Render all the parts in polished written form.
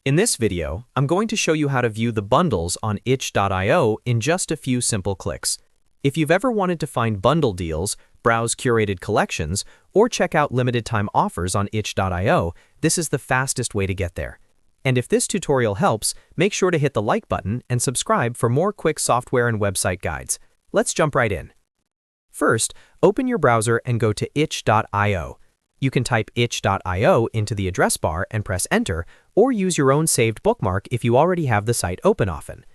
In this video, I'm going to show you how to view the bundles on itch.io in just a few simple clicks. If you've ever wanted to find bundle deals, browse curated collections, or check out limited time offers on itch.io, this is the fastest way to get there. And if this tutorial helps, make sure to hit the like button and subscribe for more quick software and website guides. Let's jump right in. First, open your browser and go to itch.io. You can type itch.io into the address bar and press enter, or use your own saved bookmark if you already have the site open often.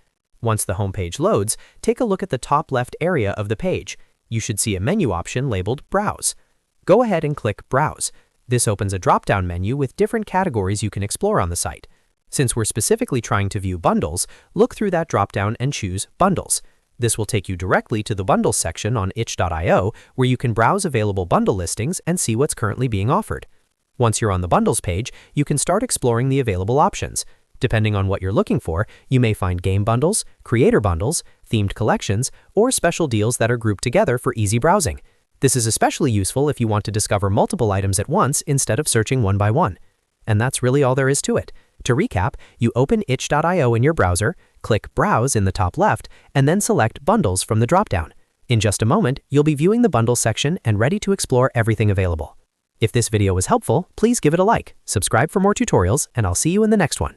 Once the homepage loads, take a look at the top left area of the page. You should see a menu option labeled Browse. Go ahead and click Browse. This opens a drop-down menu with different categories you can explore on the site. Since we're specifically trying to view bundles, look through that drop-down and choose Bundles. This will take you directly to the Bundles section on itch.io, where you can browse available bundle listings and see what's currently being offered. Once you're on the Bundles page, you can start exploring the available options. Depending on what you're looking for, you may find game bundles, creator bundles, themed collections, or special deals that are grouped together for easy browsing. This is especially useful if you want to discover multiple items at once instead of searching one by one. And that's really all there is to it. To recap, you open itch.io in your browser, click Browse in the top left, and then select Bundles from the dropdown. In just a moment, you'll be viewing the Bundles section and ready to explore everything available. If this video was helpful, please give it a like, subscribe for more tutorials, and I'll see you in the next one.